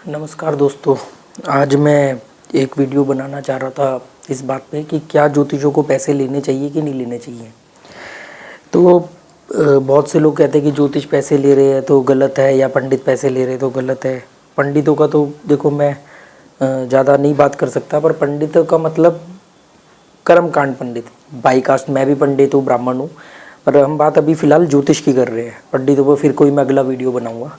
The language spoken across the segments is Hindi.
नमस्कार दोस्तों। आज मैं एक वीडियो बनाना चाह रहा था इस बात पे कि क्या ज्योतिषों को पैसे लेने चाहिए कि नहीं लेने चाहिए। तो बहुत से लोग कहते हैं कि ज्योतिष पैसे ले रहे हैं तो गलत है, या पंडित पैसे ले रहे हैं तो गलत है। पंडितों का तो देखो मैं ज़्यादा नहीं बात कर सकता, पर पंडितों का मतलब कर्मकांड पंडित, बाई कास्ट मैं भी पंडित हूँ, ब्राह्मण हूँ, पर हम बात अभी फ़िलहाल ज्योतिष की कर रहे हैं। पंडितों पर फिर कोई मैं अगला वीडियो बनाऊँगा।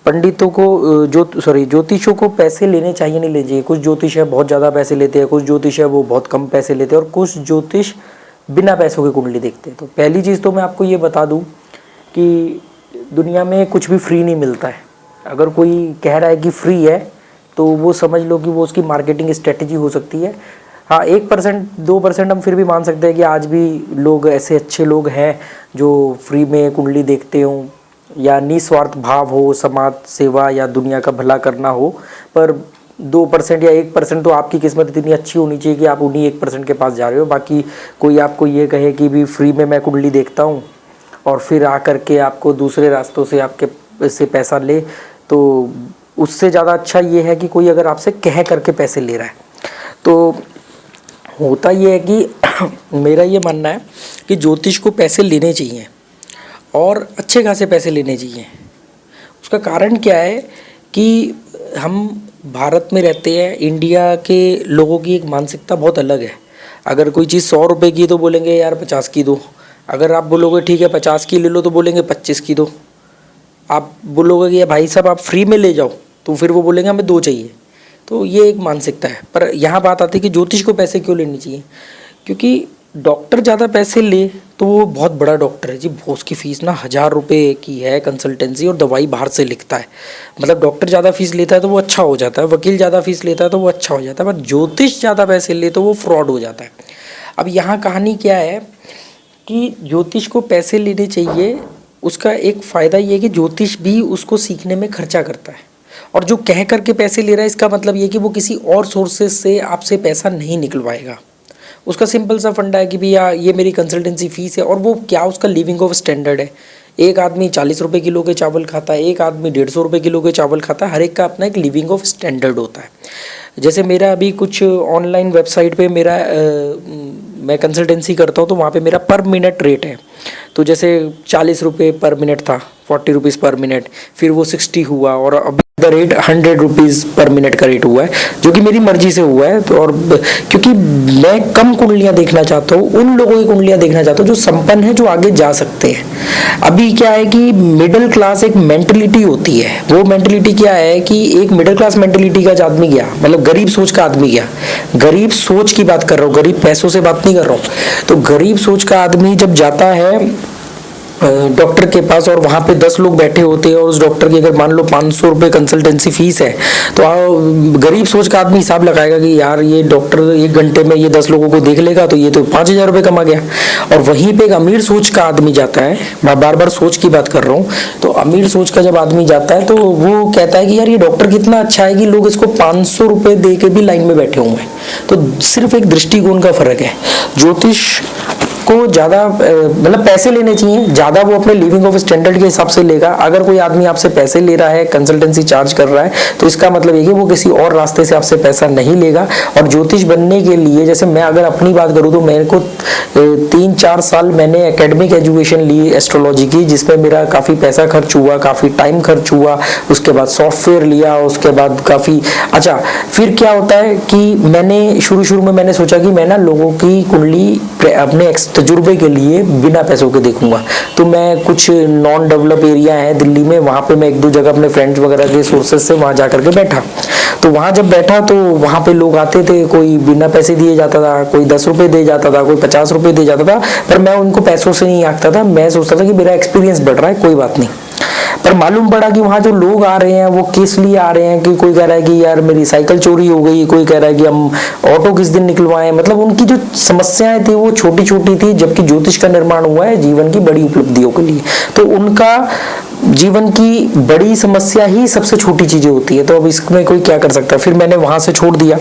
पंडितों को ज्योतिषों को पैसे लेने चाहिए नहीं लेने चाहिए। कुछ ज्योतिष है बहुत ज़्यादा पैसे लेते हैं, कुछ ज्योतिष है वो बहुत कम पैसे लेते हैं, और कुछ ज्योतिष बिना पैसों की कुंडली देखते हैं। तो पहली चीज़ तो मैं आपको ये बता दूं कि दुनिया में कुछ भी फ्री नहीं मिलता है। अगर कोई कह रहा है कि फ्री है तो वो समझ लो कि वो उसकी मार्केटिंग स्ट्रेटजी हो सकती है। हाँ, 1% 2% हम फिर भी मान सकते हैं कि आज भी लोग ऐसे अच्छे लोग हैं जो फ्री में कुंडली देखते हों, या निस्वार्थ भाव हो, समाज सेवा या दुनिया का भला करना हो। पर 2% या 1% तो आपकी किस्मत इतनी अच्छी होनी चाहिए कि आप उन्हीं 1% के पास जा रहे हो। बाकी कोई आपको ये कहे कि भी फ्री में मैं कुंडली देखता हूँ और फिर आकर के आपको दूसरे रास्तों से आपके से पैसा ले, तो उससे ज़्यादा अच्छा ये है कि कोई अगर आपसे कह करके पैसे ले रहा है। तो होता ये है कि मेरा ये मानना है कि ज्योतिष को पैसे लेने चाहिए और अच्छे खासे पैसे लेने चाहिए। उसका कारण क्या है कि हम भारत में रहते हैं। इंडिया के लोगों की एक मानसिकता बहुत अलग है। अगर कोई चीज़ 100 रुपये की तो बोलेंगे यार 50 की दो। अगर आप बोलोगे ठीक है 50 की ले लो तो बोलेंगे 25 की दो। आप बोलोगे कि भाई साहब आप फ्री में ले जाओ तो फिर वो बोलेंगे हमें 2 चाहिए। तो ये एक मानसिकता है। पर यहाँ बात आती है कि ज्योतिष को पैसे क्यों लेने चाहिए। क्योंकि डॉक्टर ज़्यादा पैसे ले तो वो बहुत बड़ा डॉक्टर है जी, उसकी फ़ीस ना 1000 रुपये की है कंसल्टेंसी, और दवाई बाहर से लिखता है। मतलब डॉक्टर ज़्यादा फीस लेता है तो वो अच्छा हो जाता है, वकील ज़्यादा फीस लेता है तो वो अच्छा हो जाता है, पर ज्योतिष ज़्यादा पैसे ले तो वो फ्रॉड हो जाता है। अब यहाँ कहानी क्या है कि ज्योतिष को पैसे लेने चाहिए। उसका एक फ़ायदा ये है कि ज्योतिष भी उसको सीखने में खर्चा करता है, और जो कह करके पैसे ले रहा है इसका मतलब ये कि वो किसी और सोर्सेज से आपसे पैसा नहीं निकलवाएगा। उसका सिंपल सा फंडा है कि भैया ये मेरी कंसल्टेंसी फ़ीस है, और वो क्या उसका लिविंग ऑफ स्टैंडर्ड है। एक आदमी 40 रुपये किलो के चावल खाता है, एक आदमी 150 रुपये किलो के चावल खाता है। हर एक का अपना एक लिविंग ऑफ स्टैंडर्ड होता है। जैसे मेरा अभी कुछ ऑनलाइन वेबसाइट पे मेरा मैं कंसल्टेंसी करता हूँ तो वहाँ पे मेरा पर मिनट रेट है। तो जैसे 40 रुपये पर मिनट था, 40 रुपीज़ पर मिनट, फिर वो 60 हुआ, और अभी द रेट 100 रुपीज़ पर मिनट का रेट हुआ है, जो कि मेरी मर्जी से हुआ है। तो और क्योंकि मैं कम कुंडलियाँ देखना चाहता हूँ, उन लोगों की कुंडलियाँ देखना चाहता हूँ जो संपन्न है, जो आगे जा सकते हैं। अभी क्या है कि मिडिल क्लास एक मेंटलिटी होती है। वो मेंटलिटी क्या है कि एक मिडिल क्लास मेंटलिटी का आदमी गया, मतलब गरीब सोच का आदमी गया। गरीब सोच की बात कर रहा हूँ, गरीब पैसों से बात नहीं कर रहा हूँ। तो गरीब सोच का आदमी जब जाता है डॉक्टर के पास, और वहाँ पे 10 लोग बैठे होते हैं, और उस डॉक्टर की अगर मान लो 500 रुपये कंसल्टेंसी फीस है, तो गरीब सोच का आदमी हिसाब लगाएगा कि यार ये डॉक्टर 1 घंटे में ये 10 लोगों को देख लेगा तो ये तो 5000 रुपये कमा गया। और वहीं पे एक अमीर सोच का आदमी जाता है, मैं बार बार सोच की बात कर रहा हूँ, तो अमीर सोच का जब आदमी जाता है तो वो कहता है कि यार ये डॉक्टर कितना अच्छा है कि लोग इसको 500 रुपये दे के भी लाइन में बैठे हुए हैं। तो सिर्फ एक दृष्टिकोण का फर्क है। ज्योतिष को ज़्यादा मतलब पैसे लेने चाहिए, ज़्यादा वो अपने लिविंग ऑफ स्टैंडर्ड के हिसाब से लेगा। अगर कोई आदमी आपसे पैसे ले रहा है, कंसल्टेंसी चार्ज कर रहा है, तो इसका मतलब ये कि वो किसी और रास्ते से आपसे पैसा नहीं लेगा। और ज्योतिष बनने के लिए, जैसे मैं अगर अपनी बात करूँ तो मेरे को 3-4 साल मैंने एकेडमिक एजुकेशन ली एस्ट्रोलॉजी की, जिसमें मेरा काफ़ी पैसा खर्च हुआ, काफ़ी टाइम खर्च हुआ। उसके बाद सॉफ्टवेयर लिया, उसके बाद काफ़ी अच्छा। फिर क्या होता है कि मैंने शुरू में मैंने सोचा कि मैं ना लोगों की कुंडली अपने तजुर्बे के लिए बिना पैसों के देखूंगा। तो मैं कुछ नॉन डेवलप एरिया है दिल्ली में, वहाँ पे मैं 1-2 जगह अपने फ्रेंड्स वगैरह के सोर्सेज से वहाँ जा करके बैठा। तो वहाँ जब बैठा तो वहाँ पे लोग आते थे, कोई बिना पैसे दिए जाता था, कोई 10 रुपये दे जाता था, कोई 50 रुपये दे जाता था। पर मैं उनको पैसों से नहीं आंकता था, मैं सोचता था कि मेरा एक्सपीरियंस बढ़ रहा है, कोई बात नहीं। पर मालूम पड़ा कि वहाँ जो लोग आ रहे हैं वो किस लिए आ रहे हैं, कि कोई कह रहा है कि यार मेरी साइकिल चोरी हो गई, कोई कह रहा है कि हम ऑटो किस दिन निकलवाएं। मतलब उनकी जो समस्याएं थी वो छोटी छोटी थी, जबकि ज्योतिष का निर्माण हुआ है जीवन की बड़ी उपलब्धियों के लिए। तो उनका जीवन की बड़ी समस्या ही सबसे छोटी चीजें होती है। तो अब इसमें कोई क्या कर सकता है। फिर मैंने वहां से छोड़ दिया।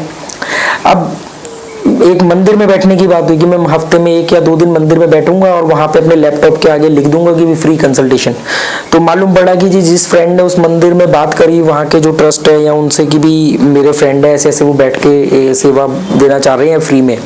अब एक मंदिर में बैठने की बात हुई कि मैं हफ्ते में 1 या 2 दिन मंदिर में बैठूंगा और वहां पे अपने लैपटॉप के आगे लिख दूंगा कि भी फ्री कंसल्टेशन। तो मालूम पड़ा कि जी जिस फ्रेंड ने उस मंदिर में बात करी वहाँ के जो ट्रस्ट है या उनसे कि भी मेरे फ्रेंड है ऐसे ऐसे वो बैठ के सेवा देना चाह रहे हैं फ्री में,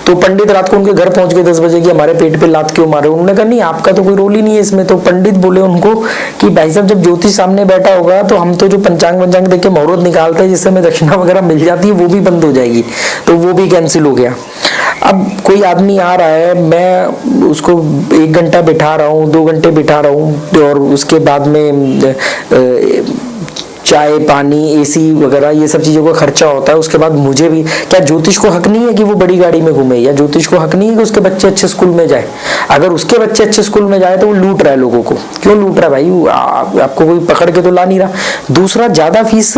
तो पंडित रात को उनके घर पहुंच गए 10 बजे कि हमारे पेट पे लात क्यों मारे। उन्होंने कहा नहीं आपका तो कोई रोल ही नहीं है इसमें। तो पंडित बोले उनको कि भाई साहब जब ज्योतिष सामने बैठा होगा तो हम तो जो पंचांग पंचांग देख के मुहूर्त निकालते हैं जिससे हमें दक्षिणा वगैरह मिल जाती है वो भी बंद हो जाएगी, तो वो भी कैंसिल हो गया। अब कोई आदमी आ रहा है, मैं उसको 1 घंटा बिठा रहा हूँ, 2 घंटे बिठा रहा हूँ और उसके बाद में चाय पानी एसी वगैरह ये सब चीजों का खर्चा होता है। उसके बाद मुझे भी क्या ज्योतिष को हक नहीं है कि वो बड़ी गाड़ी में घूमे, या ज्योतिष को हक नहीं है कि उसके बच्चे अच्छे स्कूल में जाए? अगर उसके बच्चे अच्छे स्कूल में जाए तो वो लूट रहा है लोगों को। क्यों लूट रहा है भाई? आपको कोई पकड़ के तो ला नहीं रहा। दूसरा ज्यादा फीस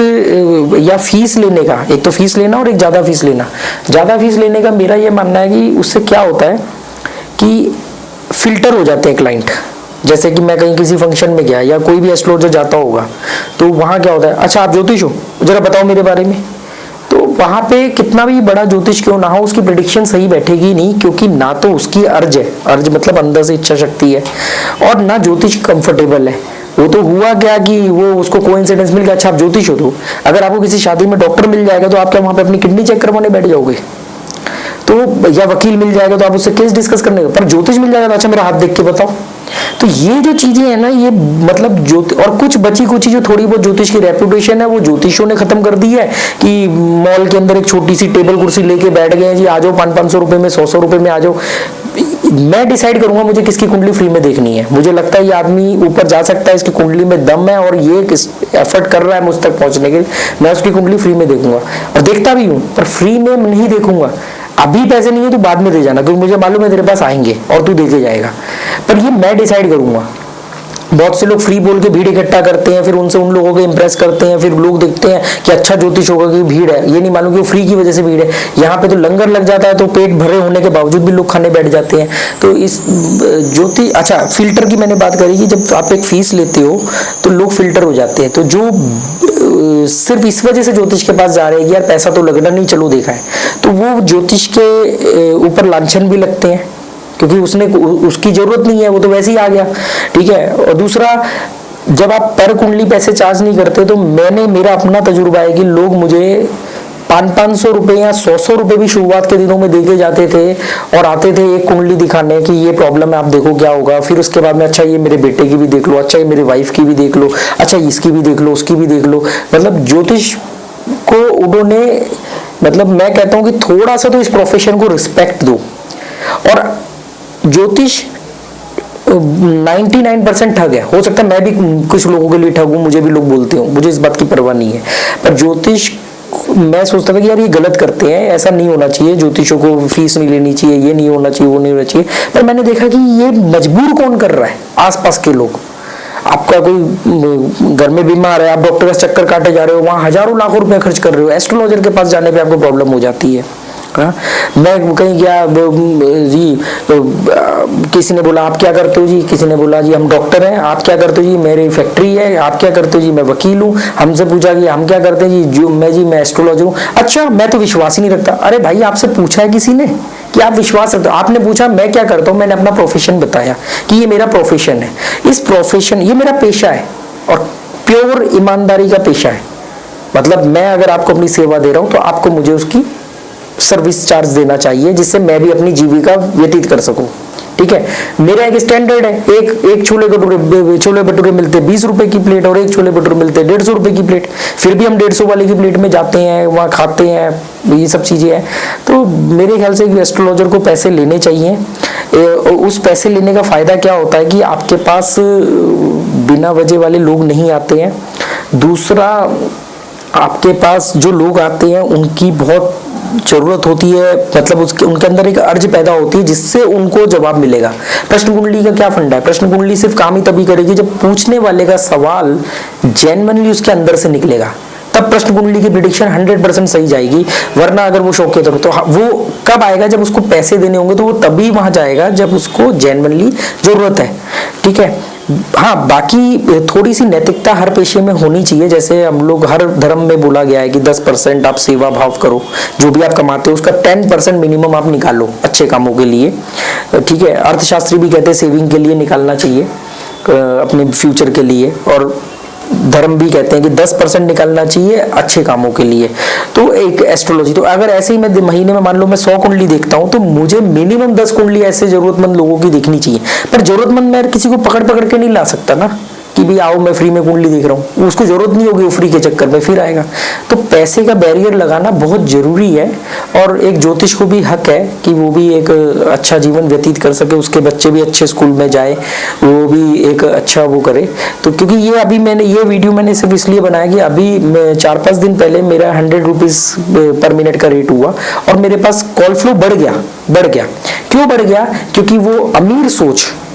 या फीस लेने का, एक तो फीस लेना और एक ज्यादा फीस लेना। ज्यादा फीस लेने का मेरा ये मानना है कि उससे क्या होता है कि फिल्टर हो जाते हैं क्लाइंट। जैसे कि मैं कहीं किसी फंक्शन में गया या कोई भी एस्ट्रोलॉजर जाता होगा तो वहां क्या होता है, अच्छा आप ज्योतिष हो जरा बताओ मेरे बारे में। तो वहां पे कितना भी बड़ा ज्योतिष क्यों ना हो उसकी प्रेडिक्शन सही बैठेगी नहीं, क्योंकि ना तो उसकी अर्ज है, अर्ज मतलब अंदर से इच्छा शक्ति है, और ना ज्योतिष कंफर्टेबल है। वो तो हुआ क्या कि वो उसको कोइंसिडेंस मिल गया, अच्छा आप ज्योतिष हो। तो अगर आपको किसी शादी में डॉक्टर मिल जाएगा तो आप क्या वहां पे अपनी किडनी चेक करवाने बैठ जाओगे? तो या वकील मिल जाएगा तो आप उससे केस डिस्कस करने का, पर ज्योतिष मिल जाएगा तो अच्छा मेरा हाथ देख के बताओ। तो ये जो चीजें है ना, ये मतलब ज्योतिष, और कुछ बची कुची जो थोड़ी बहुत ज्योतिष की रेपुटेशन है वो ज्योतिषों ने खत्म कर दी है कि मॉल के अंदर एक छोटी सी टेबल कुर्सी लेके बैठ गए जी, आ जाओ 500 रुपए में, 100 रुपए में आ जाओ। मैं डिसाइड करूंगा मुझे किसकी कुंडली फ्री में देखनी है। मुझे लगता है ये आदमी ऊपर जा सकता है, इसकी कुंडली में दम है और ये एफर्ट कर रहा है मुझ तक पहुंचने के लिए, मैं उसकी कुंडली फ्री में देखूंगा और देखता भी हूँ, पर फ्री में नहीं देखूंगा। अभी पैसे नहीं है तो बाद में दे जाना, क्योंकि मुझे मालूम है तेरे पास आएंगे और तू देके जाएगा, पर ये मैं डिसाइड करूंगा। बहुत से लोग फ्री बोल के भीड़ इकट्ठा करते हैं, फिर उनसे उन लोगों को इंप्रेस करते हैं, फिर लोग देखते हैं कि अच्छा ज्योतिष होगा कि भीड़ है, ये नहीं मालूम कि वो फ्री की वजह से भीड़ है। यहाँ पे तो लंगर लग जाता है तो पेट भरे होने के बावजूद भी लोग खाने बैठ जाते हैं। तो इस ज्योतिष, अच्छा फिल्टर की मैंने बात करी कि जब आप एक फीस लेते हो तो लोग फिल्टर हो जाते हैं। तो जो सिर्फ इस वजह से ज्योतिष के पास जा रहे हैं कि यार पैसा तो लगना नहीं, चलो देखा है, तो वो ज्योतिष के ऊपर लांछन भी लगते हैं, क्योंकि उसकी जरूरत नहीं है, वो तो वैसे ही आ गया, ठीक है। और दूसरा, जब आप पर कुंडली पैसे चार्ज नहीं करते, तो मेरा अपना तजुर्बा है कि लोग मुझे 500 रुपए या 100 रुपए भी शुरुआत के दिनों में देके जाते थे और आते थे एक कुंडली दिखाने कि ये प्रॉब्लम है, आप देखो क्या होगा। फिर उसके बाद में अच्छा ये मेरे बेटे की भी देख लो, अच्छा ये मेरी वाइफ की भी देख लो, अच्छा इसकी भी देख लो, उसकी भी देख लो। मतलब ज्योतिष को उन्होंने, मतलब मैं कहता हूँ कि थोड़ा सा तो इस प्रोफेशन को रिस्पेक्ट दो। और ज्योतिष 99% ठग है, हो सकता है मैं भी कुछ लोगों के लिए ठग हूं, मुझे भी लोग बोलते हो, मुझे इस बात की परवाह नहीं है, पर ज्योतिष मैं सोचता था कि यार ये गलत करते हैं, ऐसा नहीं होना चाहिए, ज्योतिषों को फीस नहीं लेनी चाहिए, ये नहीं होना चाहिए, वो नहीं होना चाहिए। पर मैंने देखा कि ये मजबूर कौन कर रहा है? आसपास के लोग। आपका कोई घर में बीमार है, आप डॉक्टर का चक्कर काटे जा रहे हो, वहां हजारों लाखों रुपए खर्च कर रहे हो, एस्ट्रोलॉजर के पास जाने पे आपको प्रॉब्लम हो जाती है। मैं कहीं गया जी, किसी ने बोला आप क्या करते हो जी, किसी ने बोला जी हम डॉक्टर हैं, आप क्या करते हो जी, मेरी फैक्ट्री है, आप क्या करते हो जी, मैं वकील हूँ। हमसे पूछा कि हम क्या करते हैं जी, मैं एस्ट्रोलॉजर हूँ। अच्छा मैं तो विश्वास ही नहीं रखता। अरे भाई आपसे पूछा है किसी ने कि आप विश्वास रखते हो? आपने पूछा मैं क्या करता हूँ, मैंने अपना प्रोफेशन बताया कि ये मेरा प्रोफेशन है, इस प्रोफेशन, ये मेरा पेशा है और प्योर ईमानदारी का पेशा है। मतलब मैं अगर आपको अपनी सेवा दे रहा हूँ तो आपको मुझे उसकी सर्विस चार्ज देना चाहिए, जिससे मैं भी अपनी जीविका व्यतीत कर सकूं, ठीक है। मेरा एक स्टैंडर्ड है, एक छोले भटूरे मिलते 20 रुपए की प्लेट और एक छोले भटूरे मिलते 150 रुपए की प्लेट, फिर भी हम 150 वाले की प्लेट में जाते हैं, वहां खाते हैं, ये सब चीजें हैं। तो मेरे ख्याल से एस्ट्रोलॉजर को पैसे लेने चाहिए। उस पैसे लेने का फायदा क्या होता है कि आपके पास बिना वजह वाले लोग नहीं आते हैं। दूसरा, आपके पास जो लोग आते हैं उनकी बहुत जरूरत होती है, मतलब उनके अंदर एक अर्ज पैदा होती है जिससे उनको जवाब मिलेगा। प्रश्न कुंडली का क्या फंडा है? प्रश्न कुंडली सिर्फ काम ही तभी करेगी जब पूछने वाले का सवाल जेन्युइनली उसके अंदर से निकलेगा। तब प्रश्न कुंडली की प्रिडिक्शन 100% सही जाएगी। वरना अगर वो शौक के तौर तो वो कब आएगा, जब उसको पैसे देने होंगे, तो वो तभी वहां जाएगा जब उसको जेन्युइनली जरूरत है। ठीक है, हाँ, बाकी थोड़ी सी नैतिकता हर पेशे में होनी चाहिए। जैसे हम लोग हर धर्म में बोला गया है कि 10% आप सेवा भाव करो, जो भी आप कमाते हो उसका 10% मिनिमम आप निकालो अच्छे कामों के लिए। ठीक है, अर्थशास्त्री भी कहते हैं सेविंग के लिए निकालना चाहिए, अपने फ्यूचर के लिए, और धर्म भी कहते हैं कि 10% निकालना चाहिए अच्छे कामों के लिए। तो एक एस्ट्रोलॉजी, तो अगर ऐसे ही मैं महीने में मान लो मैं 100 कुंडली देखता हूं, तो मुझे मिनिमम 10 कुंडली ऐसे जरूरतमंद लोगों की देखनी चाहिए। पर जरूरतमंद मैं किसी को पकड़ पकड़ के नहीं ला सकता ना कि भी आओ मैं फ्री में कुंडली देख रहा हूँ, उसको जरूरत नहीं होगी, वो फ्री के चक्कर में फिर आएगा। तो पैसे का बैरियर लगाना बहुत जरूरी है, और एक ज्योतिष को भी हक है कि वो भी एक अच्छा जीवन व्यतीत कर सके, उसके बच्चे भी अच्छे स्कूल में जाए, वो भी एक अच्छा वो करे। तो क्योंकि ये अभी मैंने ये वीडियो मैंने सिर्फ इसलिए बनाया कि अभी 4-5 दिन पहले मेरा 100 रुपीज पर मिनट का रेट हुआ, और मेरे पास कॉल फ्लो बढ़ गया। क्यों बढ़ गया? क्योंकि वो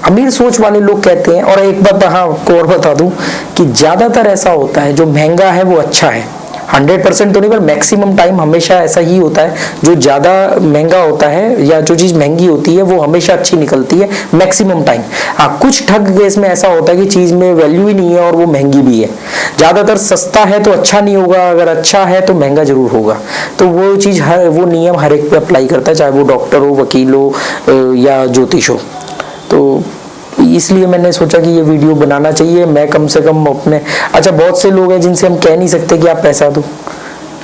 अमीर सोच वाले लोग कहते हैं। और एक बात हाँ को और बता दूं कि ज्यादातर ऐसा होता है जो महंगा है वो अच्छा है। 100% तो नहीं, पर मैक्सिमम टाइम हमेशा ऐसा ही होता है। जो ज्यादा महंगा होता है या जो चीज महंगी होती है वो हमेशा अच्छी निकलती है मैक्सिमम टाइम। हाँ, कुछ ठग केस में ऐसा होता है कि चीज में वैल्यू ही नहीं है और वो महंगी भी है। ज्यादातर सस्ता है तो अच्छा नहीं होगा, अगर अच्छा है तो महंगा जरूर होगा। तो वो चीज वो नियम हर एक पे अप्लाई करता है, चाहे वो डॉक्टर हो, वकील हो या ज्योतिष हो। तो इसलिए मैंने सोचा कि ये वीडियो बनाना चाहिए। मैं कम से कम अपने, अच्छा बहुत से लोग हैं जिनसे हम कह नहीं सकते कि आप पैसा दो,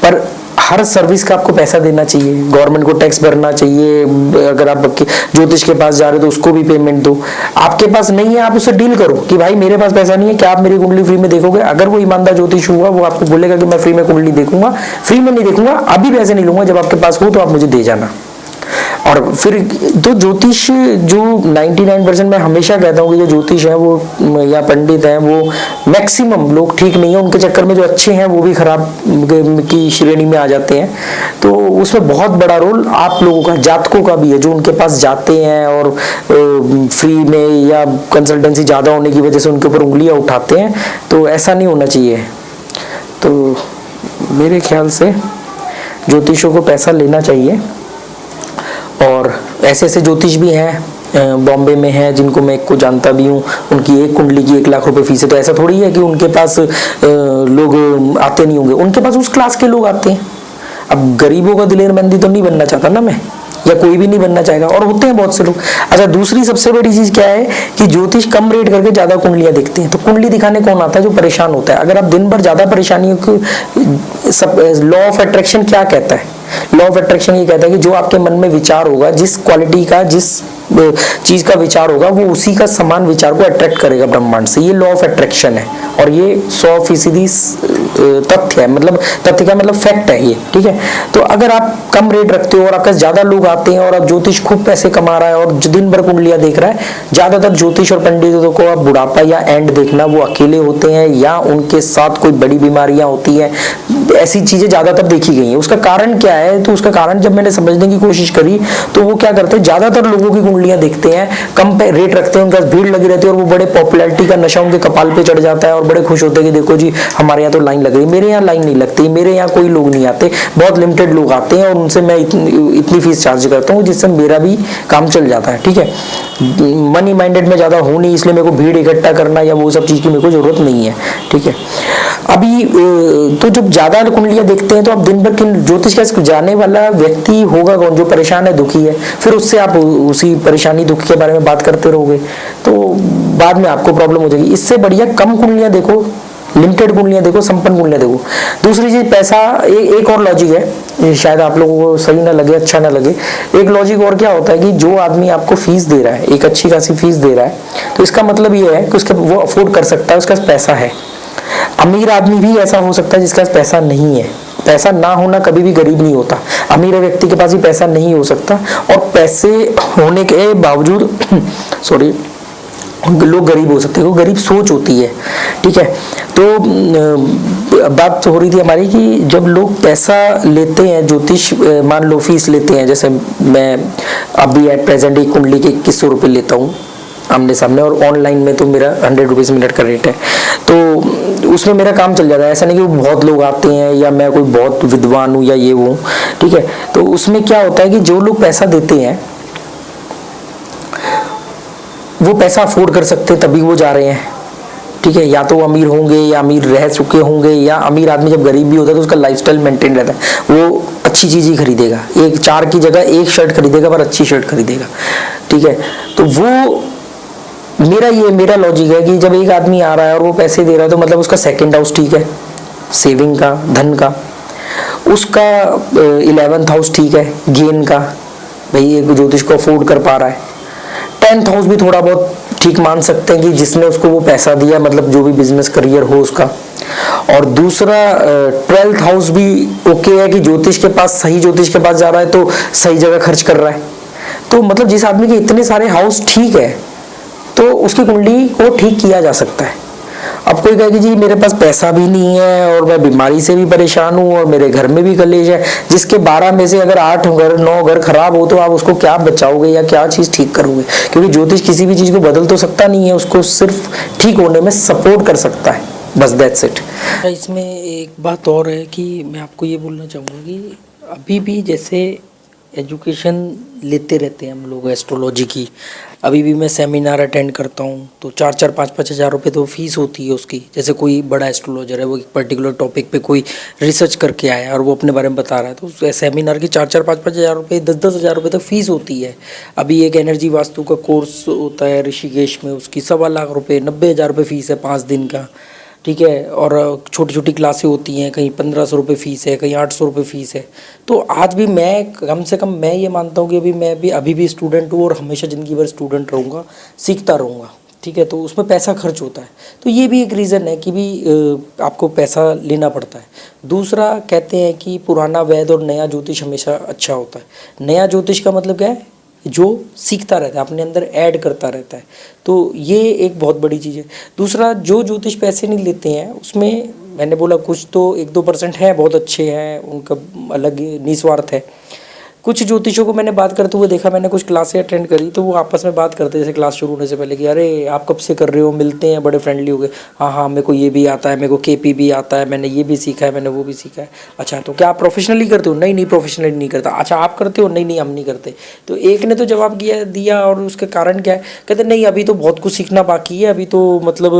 पर हर सर्विस का आपको पैसा देना चाहिए। गवर्नमेंट को टैक्स भरना चाहिए। अगर आप ज्योतिष के पास जा रहे हो तो उसको भी पेमेंट दो। आपके पास नहीं है, आप उससे डील करो कि भाई मेरे पास पैसा नहीं है, क्या आप मेरी कुंडली फ्री में देखोगे? अगर वो ईमानदार ज्योतिष हुआ, वो आपको बोलेगा कि मैं फ्री में कुंडली देखूंगा, फ्री में नहीं देखूंगा, अभी पैसे नहीं लूंगा, जब आपके पास हो तो आप मुझे दे जाना। और फिर तो ज्योतिष जो 99% मैं हमेशा कहता हूँ कि जो ज्योतिष है वो या पंडित है वो मैक्सिमम लोग ठीक नहीं है। उनके चक्कर में जो अच्छे हैं वो भी खराब की श्रेणी में आ जाते हैं। तो उसमें बहुत बड़ा रोल आप लोगों का, जातकों का भी है, जो उनके पास जाते हैं और फ्री में या कंसल्टेंसी ज्यादा होने की वजह से उनके ऊपर उंगलियां उठाते हैं। तो ऐसा नहीं होना चाहिए। तो मेरे ख्याल से ज्योतिषों को पैसा लेना चाहिए। और ऐसे ऐसे ज्योतिष भी हैं बॉम्बे में है जिनको मैं को जानता भी हूँ। उनकी एक कुंडली की 1 लाख रुपए फीस है। तो ऐसा थोड़ी है कि उनके पास लोग आते नहीं होंगे, उनके पास उस क्लास के लोग आते हैं। अब गरीबों का दिलेर मेहंदी तो नहीं बनना चाहता ना मैं, या कोई भी नहीं बनना चाहेगा, और होते हैं बहुत से लोग। अच्छा, दूसरी सबसे बड़ी चीज क्या है कि ज्योतिष कम रेट करके ज्यादा कुंडलियां दिखते हैं। तो कुंडली दिखाने कौन आता है? जो परेशान होता है। अगर आप दिन भर ज्यादा परेशानियों की, लॉ ऑफ अट्रैक्शन क्या कहता है? लॉ ऑफ अट्रैक्शन ये कहता है कि जो आपके मन में विचार होगा, जिस क्वालिटी का, जिस चीज का विचार होगा, वो उसी का समान विचार को अट्रैक्ट करेगा ब्रह्मांड से। ये लॉ ऑफ अट्रैक्शन है, और ये 100% तथ्य है। मतलब तथ्य का मतलब फैक्ट है ये। ठीक है, तो अगर आप कम रेट रखते हो और आपके ज्यादा लोग आते हैं और आप ज्योतिष खूब पैसे कमा रहा है और दिन भर कुंडलियां देख रहा है, ज्यादातर ज्योतिष और पंडितों को आप बुढ़ापा या एंड देखना, वो अकेले होते हैं या उनके साथ कोई बड़ी बीमारियां होती हैं, ऐसी चीजें ज्यादातर देखी गई हैं। उसका कारण क्या है? तो उसका कारण जब मैंने समझने की कोशिश करी तो वो क्या करते हैं, ज्यादातर लोगों की कुंडलियां देखते हैं, कम रेट रखते हैं, उनके पास भीड़ लगी रहती है और वो बड़े पॉपुलैरिटी का नशा उनके कपाल पे चढ़ जाता है और बड़े खुश होते हैं कि देखो जी हमारे यहाँ तो लाइन लग रही है। मेरे यहाँ लाइन नहीं लगती, मेरे यहाँ कोई लोग नहीं आते, बहुत लिमिटेड लोग आते हैं और उनसे मैं इतनी फीस चार्ज करता हूँ जिससे मेरा भी काम चल जाता है। ठीक है, मनी माइंडेड में ज्यादा हूं नहीं, इसलिए मेरे को भीड़ इकट्ठा करना या वो सब चीज की मेरे को जरूरत नहीं है। ठीक है, अभी तो जब ज्यादा कुंडलियां देखते हैं तो आप दिन भर किन ज्योतिष का जाने वाला व्यक्ति होगा कौन? जो परेशान है, दुखी है। फिर उससे आप उसी परेशानी दुख के बारे में बात करते रहोगे तो बाद में आपको प्रॉब्लम हो जाएगी। इससे बढ़िया कम कुंडलियां देखो, लिमिटेड कुंडलियां देखो, संपन्न कुंडलियां देखो। दूसरी चीज पैसा, एक और लॉजिक है, शायद आप लोगों को सही ना लगे, अच्छा ना लगे। एक लॉजिक और क्या होता है कि जो आदमी आपको फीस दे रहा है, एक अच्छी खासी फीस दे रहा है, तो इसका मतलब ये है कि उसके वो अफोर्ड कर सकता है, उसके पास पैसा है। अमीर आदमी भी ऐसा हो सकता है जिसके पास पैसा नहीं है। पैसा ना होना कभी भी गरीब नहीं होता। अमीर व्यक्ति के पास भी पैसा नहीं हो सकता, और पैसे होने के बावजूद सॉरी लोग गरीब हो सकते हैं, गरीब सोच होती है। ठीक है, तो बात तो हो रही थी हमारी कि जब लोग पैसा लेते हैं, ज्योतिष मान लो फीस लेते हैं, जैसे मैं अभी एट प्रेजेंट एक कुंडली के 2100 रुपये लेता हूँ, आमने सामने, और ऑनलाइन में तो मेरा 100 रुपीज़ मिनट का रेट है। तो उसमें मेरा काम चल जाता है, ऐसा नहीं कि बहुत लोग आते हैं या मैं कोई बहुत विद्वान हूँ या ये वो, ठीक है। तो उसमें क्या होता है कि जो लोग पैसा देते हैं वो पैसा अफोर्ड कर सकते हैं तभी वो जा रहे हैं, ठीक है। या तो अमीर होंगे या अमीर रह चुके होंगे, या अमीर आदमी जब गरीब भी होता है तो उसका लाइफस्टाइल मेंटेन रहता है, वो अच्छी चीज़ ही खरीदेगा, एक 4 की जगह 1 शर्ट खरीदेगा पर अच्छी शर्ट खरीदेगा, ठीक है। तो वो मेरा लॉजिक है कि जब एक आदमी आ रहा है और वो पैसे दे रहा है तो मतलब उसका सेकंड हाउस ठीक है, सेविंग का, धन का, उसका 11th हाउस ठीक है, गेन का, भाई एक ज्योतिष को अफोर्ड कर पा रहा है। 10th हाउस भी थोड़ा बहुत ठीक मान सकते हैं कि जिसने उसको वो पैसा दिया, मतलब जो भी बिजनेस करियर हो उसका। और दूसरा 12th हाउस भी ओके है कि ज्योतिष के पास, सही ज्योतिष के पास जा रहा है तो सही जगह खर्च कर रहा है। तो मतलब जिस आदमी के इतने सारे हाउस ठीक है तो उसकी कुंडली को ठीक किया जा सकता है। अब कोई कहे कि जी मेरे पास पैसा भी नहीं है और मैं बीमारी से भी परेशान हूँ और मेरे घर में भी कलेश है, जिसके 12 में से अगर 8 घर 9 घर खराब हो तो आप उसको क्या बचाओगे या क्या चीज़ ठीक करोगे? क्योंकि ज्योतिष किसी भी चीज़ को बदल तो सकता नहीं है, उसको सिर्फ ठीक होने में सपोर्ट कर सकता है, बस दैट्स इट। इसमें एक बात और है कि मैं आपको ये बोलना चाहूँगा कि अभी भी जैसे एजुकेशन लेते रहते हैं हम लोग एस्ट्रोलॉजी की, अभी भी मैं सेमिनार अटेंड करता हूँ तो 4-4, 5-5 हज़ार रुपये तो फीस होती है उसकी। जैसे कोई बड़ा एस्ट्रोलॉजर है, वो एक पर्टिकुलर टॉपिक पे कोई रिसर्च करके आया है और वो अपने बारे में बता रहा है, तो उस सेमिनार की 4-4, 5-5 हज़ार रुपये, 10-10 हज़ार रुपये तक फीस होती है। अभी एक एनर्जी वास्तु का कोर्स होता है ऋषिकेश में, उसकी 1.25 लाख रुपये, 90,000 रुपये फीस है 5 दिन का, ठीक है। और छोटी छोटी क्लासें होती हैं, कहीं 1500 रुपये फ़ीस है, कहीं 800 रुपये फ़ीस है। तो आज भी मैं कम से कम मैं ये मानता हूँ कि अभी भी स्टूडेंट हूँ और हमेशा ज़िंदगी भर स्टूडेंट रहूँगा, सीखता रहूँगा, ठीक है। तो उसमें पैसा खर्च होता है, तो ये भी एक रीज़न है कि भी आपको पैसा लेना पड़ता है। दूसरा कहते हैं कि पुराना वैद्य और नया ज्योतिष हमेशा अच्छा होता है। नया ज्योतिष का मतलब क्या है? जो सीखता रहता है, अपने अंदर ऐड करता रहता है, तो ये एक बहुत बड़ी चीज़ है। दूसरा, जो ज्योतिष पैसे नहीं लेते हैं उसमें मैंने बोला कुछ तो 1-2% है बहुत अच्छे हैं, उनका अलग निस्वार्थ है। कुछ ज्योतिषों को मैंने बात करते हुए देखा, मैंने कुछ क्लासें अटेंड करी तो वो आपस में बात करते जैसे क्लास शुरू होने से पहले कि अरे आप कब से कर रहे हो, मिलते हैं, बड़े फ्रेंडली हो गए, हाँ मेरे को ये भी आता है, मेरे को KP भी आता है, मैंने ये भी सीखा है, मैंने वो भी सीखा है। अच्छा तो क्या आप प्रोफेशनली करते हो? नहीं प्रोफेशनली नहीं करता। अच्छा आप करते हो? नहीं हम नहीं करते। तो एक ने तो जवाब दिया और उसके कारण क्या है, कहते नहीं अभी तो बहुत कुछ सीखना बाकी है, अभी तो मतलब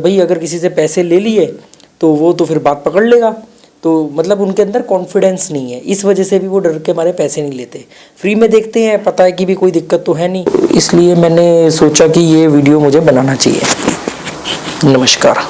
भाई अगर किसी से पैसे ले लिए तो वो तो फिर बात पकड़ लेगा, तो मतलब उनके अंदर कॉन्फिडेंस नहीं है, इस वजह से भी वो डर के मारे पैसे नहीं लेते। फ्री में देखते हैं, पता है कि भी कोई दिक्कत तो है नहीं, इसलिए मैंने सोचा कि ये वीडियो मुझे बनाना चाहिए। नमस्कार।